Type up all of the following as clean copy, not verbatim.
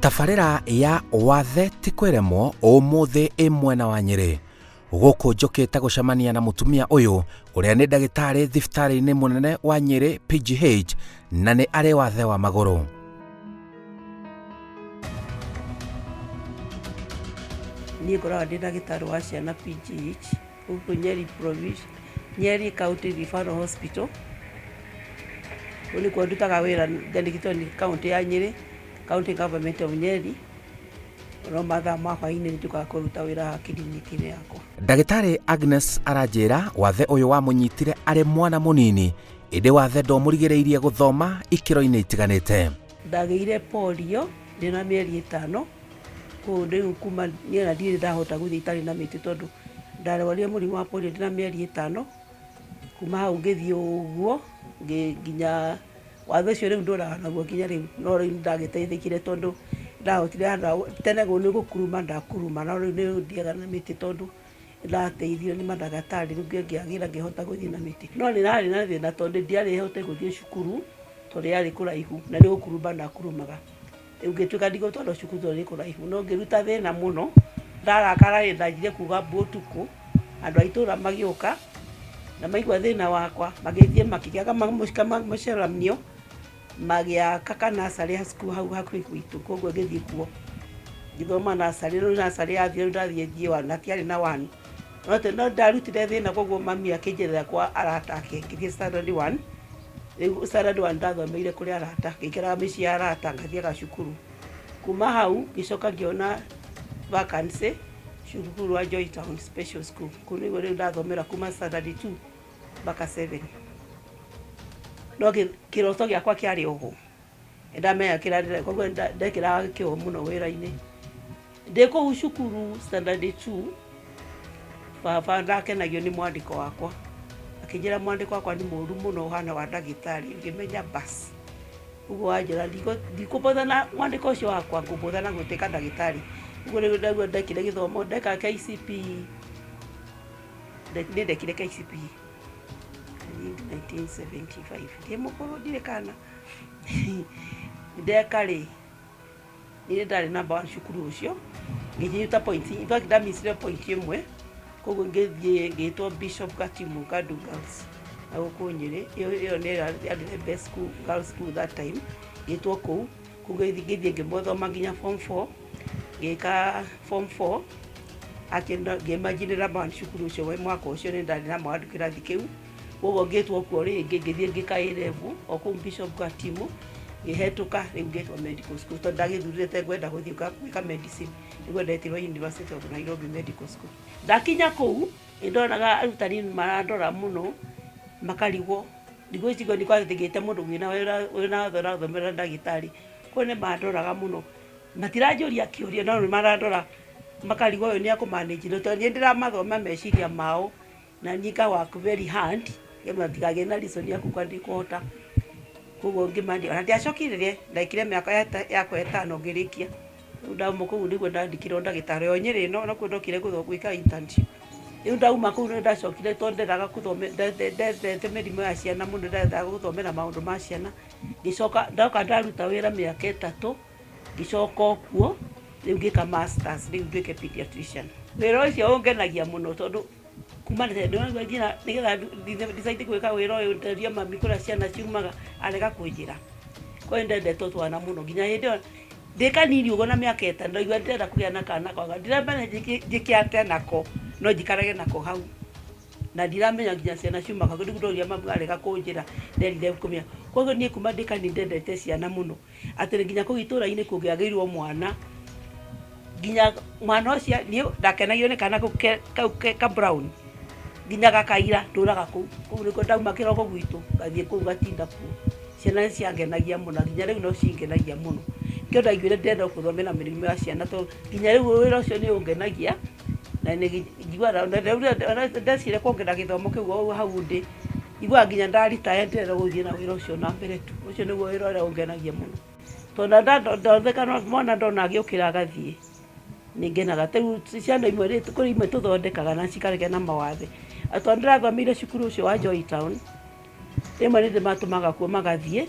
Tabarĩra ya Wathe ti kwĩremwo ũmũthĩ ĩ mwena wa Nyĩrĩ. Gũkũ njũkĩte gũcemania na mũtumia ũyũ ũrĩa nĩ ndagĩtarĩ thibitarĩ-inĩ mũnene wa Nyĩrĩ PGH na nĩ arĩ wathe wa magũrũ. Niĩ ngoragwo ndĩ ndagĩtarĩ wa ciana PGH gũkũ Nyeri Province, Nyeri County Referral Hospital. Nĩkuo ndutaga wĩra, ngandĩkĩtwo nĩ kaũntĩ ya Nyĩrĩ, County Government of Nyeri. No mathaa ma hwaĩ-inĩ nĩnjũkaga kũruta wĩra kiriniki-inĩ yakwa. Ndagĩtarĩ Agnes aranjĩra wathe ũyũ wamũnyitire arĩ mwana mũnini, ĩndĩ wathe ndwamũrigĩrĩirie gũthoma ikĩro-inĩ itiganĩte. Ndagĩire polio ndĩna mĩeri 5, koguo rĩu kuma niĩ na ndirĩ ndahota gũthiĩ itarĩ na mĩtĩ tondũ ndarwarire mũrimũ wa polio ndĩna mĩeri 5. Kuma hau ngĩthiĩ ũguo nginya wathe ũcio rĩu ndũraga naguo nginya rĩu, no rĩu ndagĩteithĩkire tondũ ndahotire tene nĩ gũkuruma ndakuruma, no rĩu nĩ thiaga na mĩtĩ tondũ ndateithio nĩ mandagĩtarĩ, rĩu ngĩagĩra ngĩhota gũthiĩ na mĩtĩ. No nĩ narĩ na thĩna tondũ ndiarĩ hote gũthiĩ cukuru tondũ yarĩ kũraihu na nĩ gũkuruma ndakurumaga. Rĩu ngĩtuĩka ndigũtwarwo cukuru tondũ nĩ kũraihu, no ngĩruta thĩna mũno. Ndarakara ndanjire kuga mbũ ũtukũ, andũ a itũũra magĩũka na maigua thĩna wakwa magĩthiĩ makĩgĩaga mũceramio magĩaka kanacarĩ cukuru hau hakuhĩ gwitũ, koguo ngĩthiĩ kuo ngĩthoma nacarĩ. Rĩu nacarĩ yathira rĩu ndathiĩ G1 na tiarĩ na 1, no ndarutire thĩna, koguo mami akĩnjerera kwa arata ake ngĩthiĩ standard 1. Rĩu standard 1 ndathomeire kũrĩ arata, ngĩikaraga mĩciĩ ya arata ngathiaga cukuru. Kuma hau ngĩcoka ngĩona vacancy cukuru wa Joy Town Special School, kũu nĩguo rĩu ndathomera kuma standard 2 mpaka 7. No kĩroto gĩakwa kĩarĩ ũguo, ndamenya kĩrĩa, koguo ndekĩraga kĩo mũno wĩra-inĩ. Ndĩ kũu cukuru standard 2, baba ndakenagio nĩ mwandĩko wakwa, akĩnjĩra mwandĩko wakwa nĩ mũũru mũno ũhana wa ndagĩtarĩ, ngĩmenya basi. Ũguo wanjĩra ndikũbũthana mwandĩko ũcio wakwa, ngũbũthana gũtuĩka ndagĩtarĩ. Ũguo rĩu ndaguo ndekire gĩthomo, ndeka KCPE, ndekire KCPE 1975, ndĩ mũkũrũ ndirĩ kana. Ndeka rĩ, niĩ ndarĩ number 1 cukuru ũcio, ngĩnyita point, in fact ndamicire point ĩmwe, koguo ngĩthiĩ ngĩtwo Bishop Gatimu Gadu Girls na gũkũ Nyĩrĩ. Ĩyo nĩ yarĩ the best school, girls school that time. Ngĩtwo kũu, koguo ngĩthiĩ ngĩthoma nginya form 4, ngĩka form 4 ngĩmanjinĩra number 1 cukuru ũcio we mwaka ũcio nĩ ndarĩ number 1 kĩrathi kĩu. Koguo ngĩtwo kuo rĩngĩ ngĩthiĩ ngĩka A-level o kũu Bishop Gatimu, ngĩhetũka, rĩu ngĩtwo medical school tondũ ndagĩthurĩte ngwenda gũthiĩ gwĩka medicine, nĩguo ndetirwo University of Nairobi Medical School. Ndakinya kũu nĩndonaga arutani marandora mũno makarigwo, ndigũ icigo nĩ kwathĩgĩte mũndũ wĩna thomera ndagĩtarĩ, koguo nĩ mandoraga mũno, matiranjũria kĩũria no nĩ marandora makarigwo ũyũ nĩ akũmanĩnji, tondũ niĩ ndĩramathoma meciria mao na niĩ ka work very hard getha ndigagĩe na reason ya kuga ndikũhota. Koguo ngĩmandia, na ndiacokire, ndaikire mĩaka yakwa 5 ngĩrĩkia. Rĩu ndauma kũu nĩguo ndandĩkirwo ndagĩtarĩ o Nyĩrĩ ĩno, nakuo ndokire gwĩka internship. Rĩu ndauma kũu nĩ ndacokire tondũ ndendaga ndendete mĩrimũ ya ciana mũno, ndendaga gũthomera maũndũ ma ciana. Ngĩcoka ndoka ndaruta wĩra mĩaka 3, ngĩcoka okuo rĩu ngĩka masters, rĩu nduĩke pediatrician. Wĩra ũcio ũngenagia mũno tondũ kuma nĩgetha decide gwĩka wĩra ũyũ, nderia mami kũrĩa ciana ciumaga, arega kũnjĩra. Koguo ndendete twana mũno nginya hĩndĩ ĩyo ndĩ kanini ũguo na mĩaka 5, ndaigua ndĩrenda kũgĩa na kana kwaga, ndiramenya njĩke atĩa nako, no njikarage nako hau, na ndiramenya nginya ciana ciumaga, rĩu ndoria mami arega kũnjĩra, nderire kũmenya. Koguo niĩ kuma ndĩ kanini ndendete ciana mũno, atĩ nginya kũu itũũra-inĩ kũngĩagĩirwo mwana, nginya mwana ũcio niĩ ndakenagio nĩ kana kau ka brown, nginya gakaira ndũraga kũu. Koguo nĩkuo ndauma kĩroko gwitũ ngathiĩ kũu ngatinda kuo. Ciana nĩ ciangenagia mũno, nginya rĩu no cingenagia mũno. Kĩo ndaiguire ndenda gũthomera mĩrimũ ya ciana tondũ nginya rĩu wĩra ũcio nĩ ũngenagia, na nĩ njiguaga ndecire kuongerera gĩthomo kĩu hau ndĩ, njiguaga nginya ndaritaya ndĩrenda gũthiĩ na wĩra ũcio na mbere tu. Ũcio nĩguo wĩra ũrĩa ũngenagia mũno, tondũ ndatheka mwana ndona agĩũkĩra agathiĩ nĩ ngenaga. Rĩu ciana imwe kũrĩ imwe tũthondekaga na cikarega na mawathe. Tondũ ndĩrathomeire cukuru ũcio wa Joy Town, rĩmwe nĩ ndĩmatũmaga kuo magathiĩ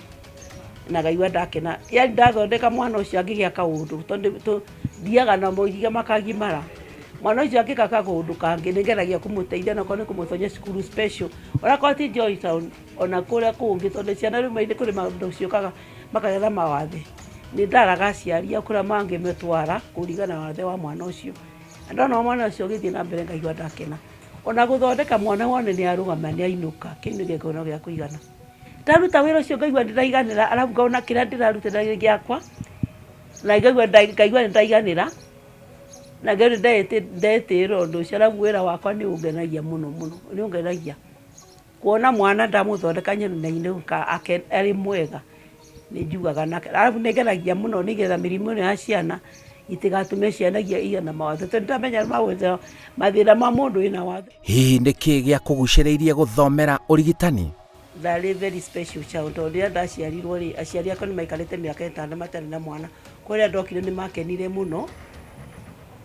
na ngaigua ndakena yani ndathondeka mwana ũcio angĩgĩa kaũndũ tondũ thiaga na moihiga makagimara mwana ũcio angĩka kaũndũ kangĩ nĩngeragia kũmũteithia na kone kũmũtonya cukuru special onakorwo ti Joytown ona kũrĩa kũngĩ tondũ ciana rĩu maithe kũrĩ maũndũ ciũkaga makagetha mawathe nĩ ndaraga aciari kũrĩa mangĩmĩtwara kũringana na wathe wa mwana ũcio ndona mwana ũcio ũgĩthiĩ na mbere ngaigua ndakena ona gũthondeka mwana wone nĩ arũgama nĩ ainũka kĩu nĩ gĩkeno gĩa kũigana ndaruta wĩra ũcio ngaigua ndĩraiganĩra arabu ngaona kĩrĩa ndĩrarutĩra gĩakwa na ngaigua nĩ ndaiganĩra na ngaigua ndetĩĩra ũndũ ũcio arabu wĩra wakwa nĩ ũngenagia mũno mũno nĩ ũngenagia kuona mwana ndamũthondeka nyina-inĩ arĩ mwega nĩ njugaga nake arabu nĩ ngenagia mũno nĩgetha mĩrimũ ĩno ya ciana itigatũme ciana igana mawathe tondũ ndamenya mathĩna ma mũndũ wĩna wathe. Hihi nĩ kĩĩ gĩa kũgucĩrĩirie gũthomera ũrigitani? Ndarĩ very special child tondũ rĩrĩa ndaciarirwo rĩ aciari akwa nĩ maikarĩte mĩaka 5 matarĩ na mwana kũrĩa ndokire nĩ makenire mũno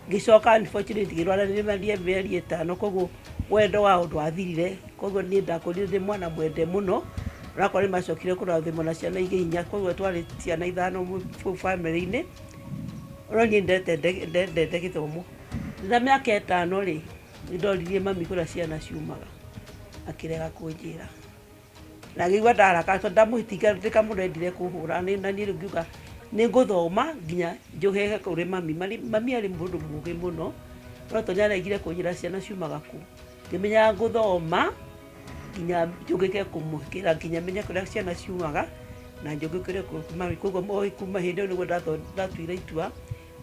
ngĩcoka unfortunately ngĩrwara nĩrĩmathie mĩeri 5 koguo wendo wa ũndũ wathirire koguo niĩ ndakũrire ndĩ mwana mwende mũno rakwa nĩ macokire kũrathimwo na ciana ingĩ 4 koguo twarĩ ciana 5 family-inĩ no niĩ ndendete gĩthomo na mĩaka 5 rĩ nĩndoririe mami kũrĩa ciana ciumaga akĩrega kũnjĩra na ngĩigua ndaraka tondũ ndamũhitinga ndikamũrendire kũhũra na niĩ ngiuga nĩ ngũthoma nginya njũgege kũrĩ mami arĩ mũndũ mũũgĩ mũno no tondũ nĩaraigire kũnjĩra ciana ciumaga kũ ngĩmenya ngũthoma nginya njũgĩke kũmũkĩra nginya menye kũrĩa ciana ciumaga na njũgĩkĩre mami koguo kuma hĩndĩ ĩyo nĩguo ndatuire itua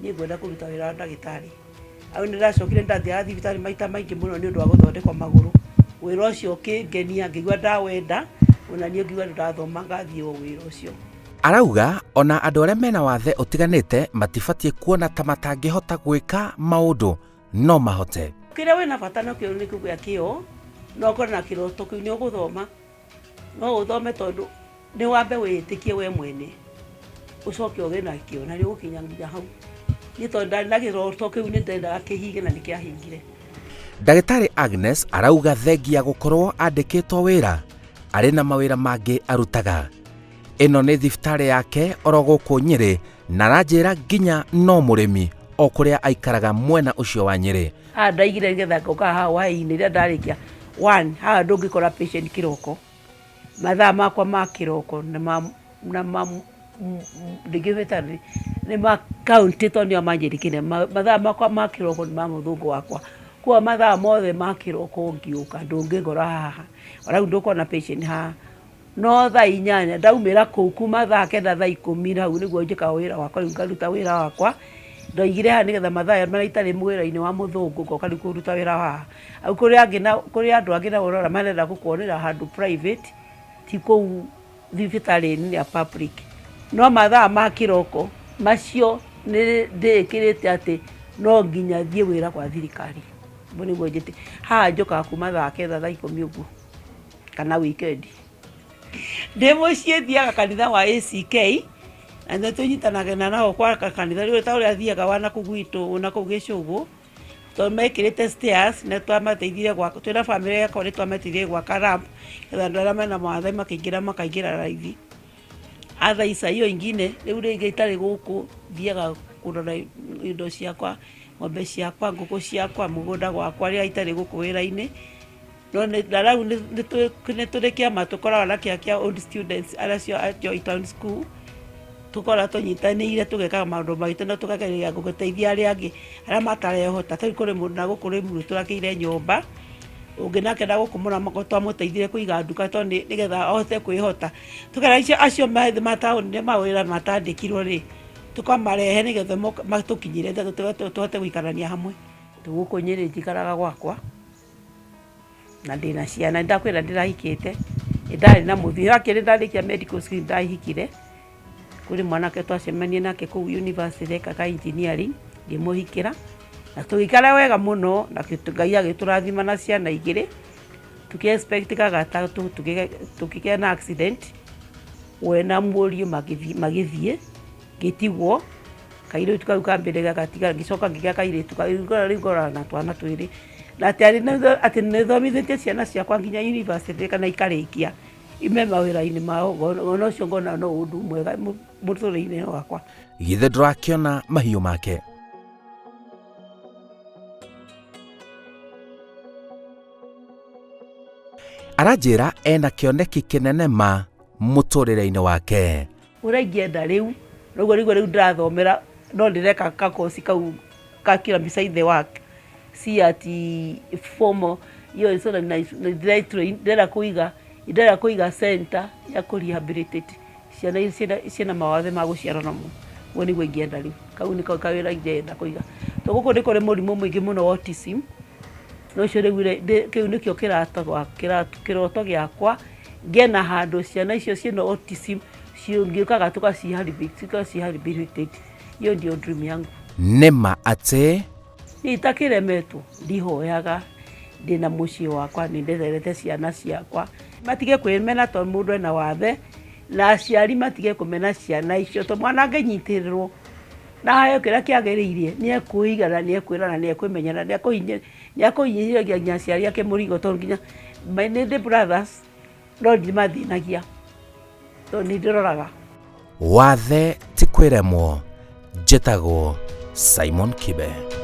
niĩ ngwenda kũruta wĩra wa ndagĩtarĩ au nĩ ndacokire ndathiaga thibitarĩ maita maingĩ mũno nĩ ũndũ wa gũthondekwo magũrũ wĩra ũcio ũkĩngenia ngĩigua ndawenda ona niĩ ngĩigua ndathoma ngathiĩ o wĩra ũcio. Arauga ona andũ arĩa mena wathe ũtiganĩte matibatiĩ kuona ta matangĩhota gwĩka maũndũ no mahote. Kĩrĩa wĩna bata nakĩo nĩ kũgĩa kĩo no ũkorwo na kĩroto kĩu nĩ ũgũthoma no ũthome tondũ nĩ wambe wĩĩtĩkie we mwene ũcoke ũgĩe na kĩo na nĩ ũgũkinya nginya hau nĩ tondũ ndarĩ na kĩroto kĩu nĩ ndendaga kĩhinge na nĩ kĩahingire. Ndagĩtarĩ Agnes arauga thengia gũkorwo andĩkĩtwo wĩra arĩ na mawĩra mangĩ arutaga. Ĩno nĩ thibitarĩ yake oro gũkũ Nyĩrĩ na aranjĩra nginya no mũrĩmi o kũrĩa aikaraga mwena ũcio wa Nyĩrĩ. Ndaigire nĩgetha ngoka haha hwaĩ-inĩ rĩrĩa ndarĩkia 1 haha ndũngĩkora patient kĩroko mathaa makwa ma kĩroko nĩ ma county tondũ nĩo manjĩrĩkire mathaa makwa ma kĩroko nĩ ma mũthũngũ wakwa kwa mathaa mothe ma kĩroko ngĩũka ndũngĩngora haha rĩu ndũkona patient haha no thaa 8 ndaumĩra kũu kuma thaa 9 thaa 10 hau nĩguo njĩkaga wĩra wakwa rĩu ngaruta wĩra wakwa ndoigire haha nĩgetha mathaa marĩa itarĩ mwĩra-inĩ wa mũthũngũ ngoka rĩu kũruta wĩra haha au kũrĩ andũ angĩ na ũrora marenda gũkuonera handũ private ti kũu thibitarĩ-inĩ ya public no mathaa ma kĩroko macio nĩ ndĩkĩrĩte atĩ no nginya thiĩ wĩra kwa thirikari mbona nĩguo njĩte haha njokaga kuma thaa 9 thaa 10 ũguo kana weekend ndĩ mũciĩ thiaga kanitha wa ACK na nĩ tũnyitanaga nao kwa kanitha rĩu ta ũrĩa thiaga wana kũu gwitũ na kũu Gĩcũgũ tondũ mekĩrĩte stairs na twamateithire gwaka twĩna bamĩrĩ yakwa nĩ twamateithire gwaka ramp getha andũ arĩa mena mawathe makaingĩra raithi atha ica iyo ingine rĩu rĩngĩ itarĩ gũkũ thiaga kũrora indo ciakwa ng'ombe ciakwa ngũkũ ciakwa mũgũnda gwakwa rĩrĩa itarĩ gũkũ wĩra-inĩ no rĩu nĩ tũrĩ kĩama tũkoragwo na kĩa old students arĩa cio at Joytown school tukora tũnyitanĩire tũgekaga maũndũ maitũ na tũkageria gũteithia arĩa angĩ arĩa matarehota tarĩ kũrĩ mũndũ na gũkũ rĩmwe tũrakĩire nyũmba ũngĩ nake na gũkũ mũno twamũteithire kũiga nduka tondũ nĩgetha ahote kwĩhota tũkera acio mataũnire mawĩra matandĩkirwo rĩ tũkamarehe nĩgetha matũkinyĩre tũhote gũikarania hamwe gũkũ Nyĩrĩ njikaraga gwakwa na ndĩna ciana ndakwĩra ndĩrahikĩte ndarĩ na mũthia wakĩrĩ ndarĩkia medical school ndahikire kũrĩ mwanake twacemanie nake kũu university ekaga engineering ngĩmũhikĩra na tũgĩikara wega mũno na Ngai agĩtũrathima na ciana igĩrĩ tũkĩ-expect gagatũ tũkĩgĩa na accident we na mũriũ magĩthiĩ ngĩtigwo kairĩtu kau ka mbere gagatiga ngĩcoka ngĩgĩa kairĩtu rĩu ngorana na twana twĩrĩ na atĩ nĩthomithĩtie ciana ciakwa nginya university kana ikarĩkia ime mawĩra-inĩ mao ona ũcio ngona no ũndũ mwega mũtũrĩre-inĩ wakwa. Githe ndũrakĩona mahiũ make? Aranjĩra ena kĩoneki kĩnene ma mũtũrĩre-inĩ wake. Ũrĩa ingĩenda rĩu noguo rĩu ndĩrathomera no ndĩreka kakosi kau kakira beside the work si ati formal hiyo sio ndĩrenda kũiga center ya kũrehabilitate ciana mawathe ma gũciara namo. Ũguo nĩguo ingĩenda rĩu, kau nĩko kawĩra ingĩenda kũiga. To gũkũ nĩ kũrĩ mũrimũ mũingĩ mũno wa autism, no ũcio rĩu kĩu nĩkĩo kĩroto gĩakwa, ngĩena handũ ciana icio ciĩna autism ciũngĩũkaga tũkaci-rehabilitate. Hiyo ndio dream yangu. Nĩma atĩ itakĩremetwo ndihoyaga ndĩna mũciĩ wakwa nĩndetherete ciana ciakwa matige kwĩmena tondũ mũndũ ena wathe, na aciari matige kũmena ciana icio tondũ mwana angĩnyitĩrĩrwo na heo kĩrĩa kĩagĩrĩire nĩekũiga na nĩekwĩra na nĩekwĩmenya na nĩekũhinyĩrĩria nginya aciari ake mũrigo tondũ nginya my needy brothers no ndimathĩnagia tondũ nĩndĩroraga. Wathe ti kwĩremwo. Njĩtagwo Simon Kibe.